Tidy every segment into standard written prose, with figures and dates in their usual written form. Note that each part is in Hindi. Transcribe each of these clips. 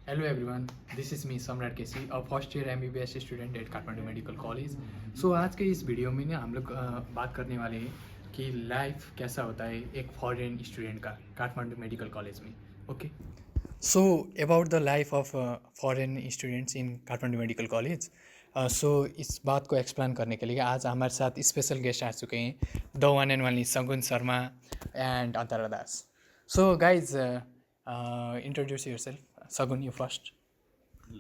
Hello everyone, this is me Samrat KC, a first year MBBS student at Kathmandu medical college. So आज के इस वीडियो में ना हम लोग बात करने वाले हैं कि लाइफ कैसा होता है एक फॉरेन स्टूडेंट का काठमांडू मेडिकल कॉलेज में। Okay, so about the life of foreign students in Kathmandu medical college. So इस बात को एक्सप्लेन करने के लिए आज हमारे साथ स्पेशल गेस्ट आ चुके हैं, द वन एंड ओनली सगुन Sharma and Antara Das. So guys, introduce yourself. Sagun, you first.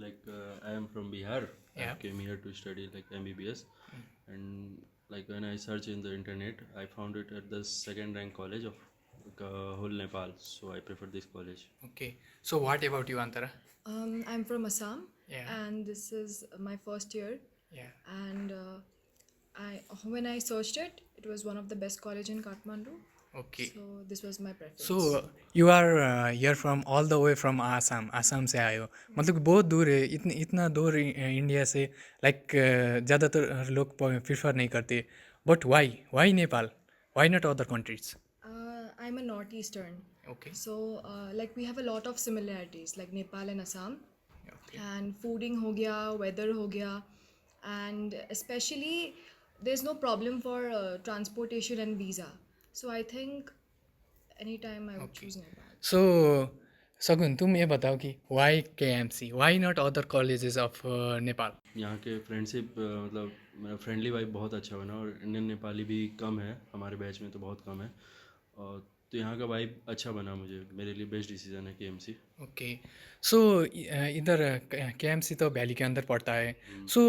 I am from Bihar. I Yeah. came here to study MBBS, and when I search in the internet, I found it at the second rank college of whole Nepal. So I prefer this college. Okay. So what about you, Antara? I'm from Assam, Yeah. and this is my first year. Yeah. And when I searched it, it was one of the best college in Kathmandu. Okay. So this was my preference. So you are here from all the way from Assam. Assam से आए हो, मतलब कि बहुत दूर है, इतना दूर इंडिया से। लाइक ज़्यादातर लोग प्रिफर नहीं करते, but why Nepal, why not other countries? I'm a northeastern. Okay. So we have a lot of similarities like Nepal and Assam. Okay. And fooding हो गया, weather हो गया, and especially there's no problem for transportation and visa. So I think anytime I would choose Nepal. सो सगुन, तुम ये बताओ कि why KMC, why not other colleges of Nepal? यहाँ के फ्रेंडशिप मतलब मेरा फ्रेंडली वाइब बहुत अच्छा बना, और इंडियन नेपाली भी कम है हमारे बैच में, तो बहुत कम है। और तो यहाँ का वाइब अच्छा बना, मुझे मेरे लिए बेस्ट डिसीजन है KMC। ओके, सो इधर KMC तो वैली के अंदर पड़ता है। So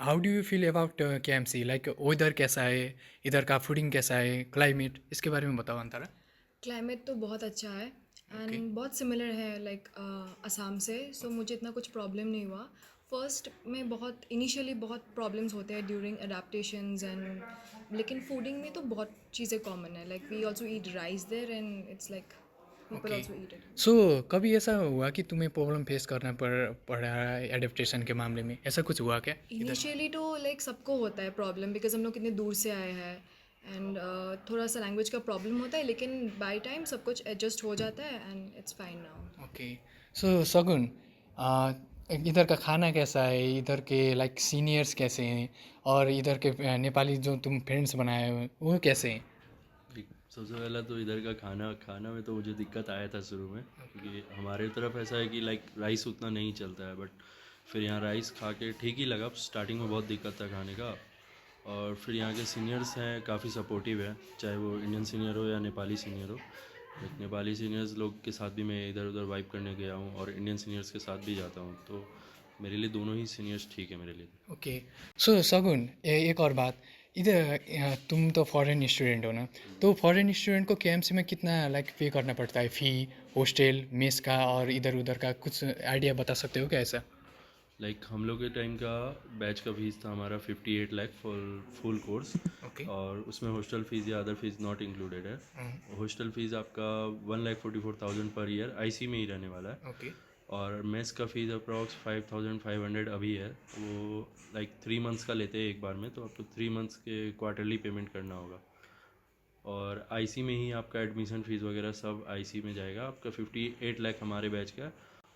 how do you feel about KMC? Like weather कैसा है, इधर का फूडिंग कैसा है, क्लाइमेट, इसके बारे में बताओ अंतरा। क्लाइमेट तो बहुत अच्छा है एंड बहुत सिमिलर है असम से, सो मुझे इतना कुछ प्रॉब्लम नहीं हुआ। फर्स्ट में बहुत इनिशियली बहुत प्रॉब्लम्स होते हैं ड्यूरिंग अडेप्टेशंस एंड, लेकिन फूडिंग में तो बहुत चीज़ें कॉमन है। Like we also eat rice there and it's like people also eat it. So कभी ऐसा हुआ कि तुम्हें प्रॉब्लम फेस करना पड़ा है एडेप्टेशन के मामले में, ऐसा कुछ हुआ क्या? इनिशियली तो लाइक सबको होता है प्रॉब्लम, बिकॉज हम लोग कितने दूर से आए हैं एंड थोड़ा सा लैंग्वेज का प्रॉब्लम होता है, लेकिन बाय टाइम सब कुछ एडजस्ट हो जाता है and it's fine now. Okay, so Sagun, इधर का खाना कैसा है, इधर के लाइक सीनियर्स कैसे हैं, और इधर के नेपाली जो तुम फ्रेंड्स बनाए हुए वो कैसे हैं? सबसे पहला तो इधर का खाना में तो मुझे दिक्कत आया था शुरू में, क्योंकि हमारे तरफ ऐसा है कि राइस उतना नहीं चलता है, बट फिर यहाँ राइस खा के ठीक ही लगा। स्टार्टिंग में बहुत दिक्कत था खाने का, और फिर यहाँ के सीनियर्स हैं काफ़ी सपोर्टिव है, चाहे वो इंडियन सीनियर हो या नेपाली सीनियर हो। नेपाली सीनियर्स लोग के साथ भी मैं इधर उधर वाइब करने गया हूँ, और इंडियन सीनियर्स के साथ भी जाता हूँ, तो मेरे लिए दोनों ही सीनियर्स ठीक है मेरे लिए। ओके, सो सगुन, एक और बात, इधर तुम तो फॉरेन स्टूडेंट हो ना, तो फॉरेन स्टूडेंट को KMC में कितना लाइक पे करना पड़ता है, फ़ी, हॉस्टल, मेस का और इधर उधर का कुछ आइडिया बता सकते हो क्या ऐसा? हम लोग के टाइम का बैच का फीस था हमारा 58 लाख फुल कोर्स। ओके। और उसमें हॉस्टल फीस या अदर फीस नॉट इंक्लूडेड है। हॉस्टल फीस आपका 1,44,000 पर ईयर IC में ही रहने वाला है। ओके। और मेस का फीस अप्रॉक्स 5,500 अभी है, वो 3 मंथ्स का लेते हैं एक बार में, तो आपको 3 मंथ्स के क्वार्टरली पेमेंट करना होगा। और IC में ही आपका एडमिशन फ़ीस वगैरह सब IC में जाएगा। आपका 58 लाख हमारे बैच का,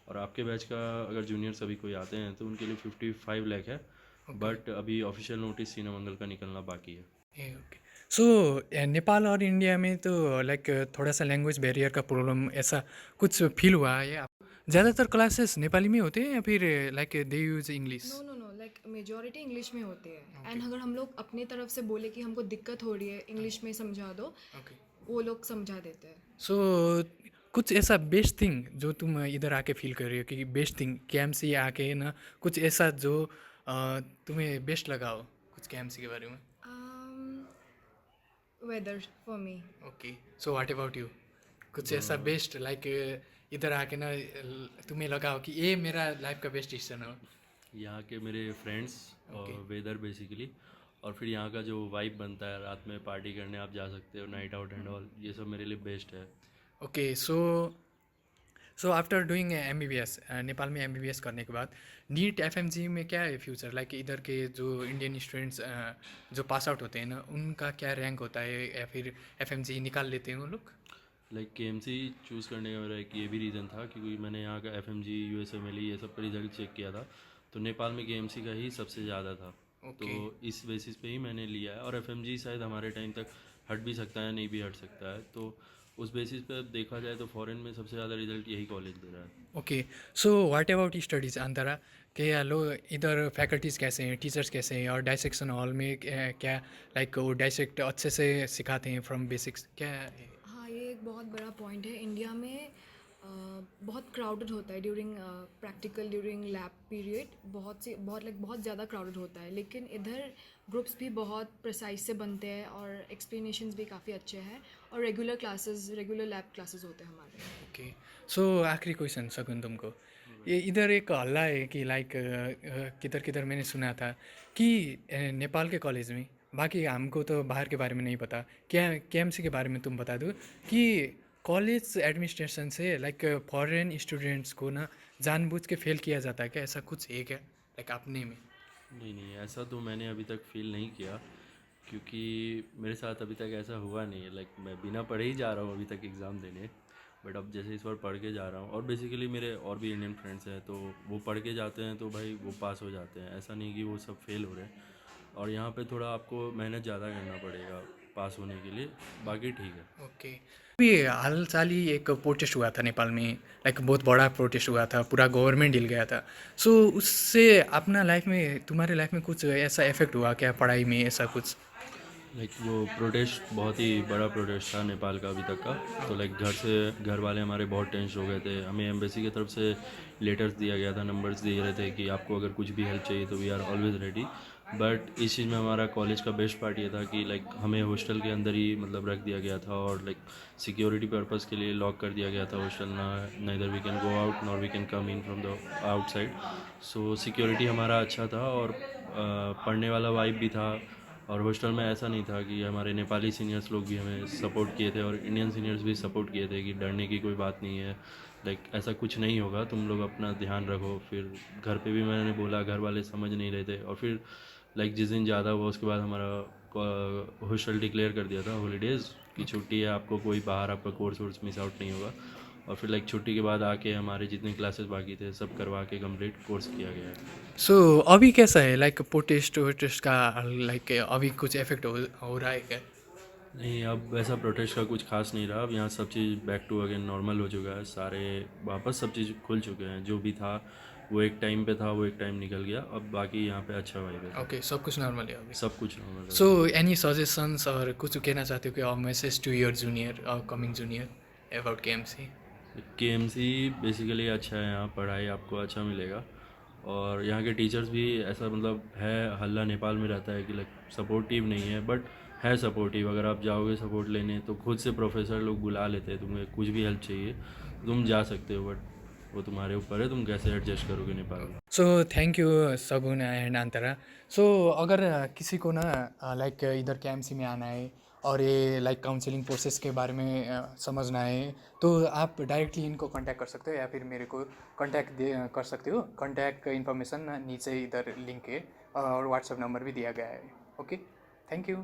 और आपके बैच का अगर जूनियर्स अभी कोई आते हैं तो उनके लिए 55 लाख है। बट अभी ऑफिशियल नोटिस सीनामंगल का निकलना बाकी है। ओके, सो नेपाल और इंडिया में तो लाइक थोड़ा सा लैंग्वेज बैरियर का प्रॉब्लम ऐसा कुछ फील हुआ है आप? ज़्यादातर क्लासेस नेपाली में होते हैं या फिर like they use English? No no no, like majority English में होती है। एंड अगर हम लोग अपनी तरफ से बोले कि हमको दिक्कत हो रही है, इंग्लिश में समझा दो, ओके, वो लोग समझा देते हैं। सो कुछ ऐसा बेस्ट थिंग जो तुम इधर आके फील कर रही हो कि बेस्ट थिंग KMC आके ना, कुछ ऐसा जो तुम्हें बेस्ट लगा हो कुछ KMC के बारे में? Weather for me. Okay, so what about you? कुछ ऐसा बेस्ट लाइक इधर आके ना तुम्हें लगा हो कि ये मेरा लाइफ का बेस्ट डिसीजन हो? यहाँ के मेरे फ्रेंड्स और वेदर बेसिकली, और फिर यहाँ का जो वाइब बनता है, रात में पार्टी करने आप जा सकते हो, नाइट आउट एंड ऑल, ये सब मेरे लिए बेस्ट है। Okay, so after doing MBBS, Nepal में MBBS करने के बाद नीट FMG में क्या है फ्यूचर? लाइक इधर के जो इंडियन स्टूडेंट्स जो पास आउट होते हैं ना, उनका क्या रैंक होता है, या फिर FMG निकाल लेते हैं वो लोग? लाइक केएमसी चूज़ करने का मेरा एक ये भी रीज़न था क्योंकि मैंने यहाँ का एफएमजी यूएसएमएलई ये सब का रिज़ल्ट चेक किया था, तो नेपाल में केएमसी का ही सबसे ज़्यादा था। तो इस बेसिस पे ही मैंने लिया है, और एफएमजी शायद हमारे टाइम तक हट भी सकता है, नहीं भी हट सकता है, तो उस बेसिस पे अब देखा जाए तो फॉरेन में सबसे ज़्यादा रिजल्ट यही कॉलेज दे रहा है। Okay, so what about studies Antara, क्या लो इधर फैकल्टीज़ कैसे हैं, टीचर्स कैसे हैं, और डाइसेक्शन हॉल में क्या लाइक वो डाइसेक्ट अच्छे से सिखाते हैं फ्रॉम बेसिक्स क्या है? हाँ, ये एक बहुत बड़ा पॉइंट है। इंडिया में बहुत क्राउडेड होता है during practical, during lab period बहुत ज़्यादा क्राउडेड होता है, लेकिन इधर ग्रुप्स भी बहुत प्रिसाइज से बनते हैं और एक्सप्लेनेशंस भी काफ़ी अच्छे हैं, और रेगुलर लैब क्लासेस होते हैं हमारे। ओके, सो आखिरी क्वेश्चन सकुन तुमको, ये इधर एक हल्ला है कि लाइक किधर किधर मैंने सुना था कि नेपाल के कॉलेज में, बाकी हमको तो बाहर के बारे में नहीं पता, क्या केएमसी के बारे में तुम बता दो कि कॉलेज एडमिनिस्ट्रेशन से लाइक फॉरेन स्टूडेंट्स को ना जानबूझ के फेल किया जाता है क्या, ऐसा कुछ है क्या लाइक अपने में? नहीं नहीं, ऐसा तो मैंने अभी तक फील नहीं किया, क्योंकि मेरे साथ अभी तक ऐसा हुआ नहीं है। लाइक मैं बिना पढ़े ही जा रहा हूँ अभी तक एग्ज़ाम देने, बट अब जैसे इस बार पढ़ के जा रहा हूँ, और बेसिकली मेरे और भी इंडियन फ्रेंड्स हैं, तो वो पढ़ के जाते हैं तो भाई वो पास हो जाते हैं, ऐसा नहीं कि वो सब फेल हो रहे हैं। और यहाँ पे थोड़ा आपको मेहनत ज़्यादा करना पड़ेगा पास होने के लिए, बाकी ठीक है। ओके, अभी हाल चाल ही एक प्रोटेस्ट हुआ था नेपाल में, लाइक बहुत बड़ा प्रोटेस्ट हुआ था, पूरा गवर्नमेंट हिल गया था। सो उससे अपना लाइफ में, तुम्हारे लाइफ में कुछ ऐसा इफेक्ट हुआ क्या पढ़ाई में, ऐसा कुछ? लाइक वो प्रोटेस्ट बहुत ही बड़ा प्रोटेस्ट था नेपाल का अभी तक का। तो लाइक घर वाले हमारे बहुत टेंशन हो गए थे, हमें एम्बेसी की तरफ से लेटर्स दिया गया था, नंबर्स दिए रहे थे कि आपको अगर कुछ भी हेल्प चाहिए तो we are always ready. But इस चीज़ में हमारा कॉलेज का बेस्ट पार्ट ये था कि लाइक हमें हॉस्टल के अंदर ही मतलब रख दिया गया था, और लाइक सिक्योरिटी पर्पज़ के लिए लॉक कर दिया गया था हॉस्टल, ना neither we can go out nor we can come in from the outside. So security हमारा अच्छा था, और पढ़ने वाला वाइब भी था। और हॉस्टल में ऐसा नहीं था कि हमारे नेपाली सीनियर्स लोग भी हमें सपोर्ट किए थे, और इंडियन सीनियर्स भी सपोर्ट किए थे कि डरने की कोई बात नहीं है, लाइक ऐसा कुछ नहीं होगा, तुम लोग अपना ध्यान रखो। फिर घर पे भी मैंने बोला, घर वाले समझ नहीं रहे थे, और फिर लाइक जिस दिन ज़्यादा हुआ उसके बाद हमारा हॉस्टल डिक्लेयर कर दिया था हॉलीडेज़ की छुट्टी है, आपको कोई बाहर आपका कोर्स वोर्स मिस आउट नहीं होगा। और फिर लाइक छुट्टी के बाद आके हमारे जितने क्लासेस बाकी थे सब करवा के कंप्लीट कोर्स किया गया है। सो अभी कैसा है लाइक प्रोटेस्ट वोटेस्ट का, लाइक अभी कुछ इफेक्ट हो रहा है क्या? नहीं, अब वैसा प्रोटेस्ट का कुछ खास नहीं रहा, अब यहाँ सब चीज़ बैक टू अगेन नॉर्मल हो चुका है, सारे वापस सब चीज़ खुल चुके हैं। जो भी था वो एक टाइम पे था, वो एक टाइम निकल गया, अब बाकी यहाँ पे अच्छा वाइब है, ओके, सब कुछ नॉर्मल है अभी। सब कुछ नॉर्मल है। सो एनी सजेशंस और कुछ कहना चाहते हो कि मैसेज टू योर जूनियर और coming junior about KMC? KMC basically अच्छा है, यहाँ पढ़ाई आपको अच्छा मिलेगा, और यहाँ के टीचर्स भी ऐसा मतलब है, हल्ला नेपाल में रहता है कि लाइक सपोर्टिव नहीं है, बट है सपोर्टिव। अगर आप जाओगे सपोर्ट लेने तो खुद से प्रोफेसर लोग बुला लेते हैं, तुम्हें कुछ भी हेल्प चाहिए तो तुम जा सकते हो, बट वो तुम्हारे ऊपर है, तुम कैसे एडजस्ट करोगे नेपाल में। सो थैंक यू सगुन एंड अंतरा। सो अगर किसी को ना लाइक इधर केएमसी में आना है और ये लाइक काउंसलिंग प्रोसेस के बारे में समझना है, तो आप डायरेक्टली इनको कांटेक्ट कर सकते हो, या फिर मेरे को कांटेक्ट कर सकते हो। कांटेक्ट इन्फॉर्मेशन नीचे इधर लिंक है, और व्हाट्सएप नंबर भी दिया गया है। Okay, thank you.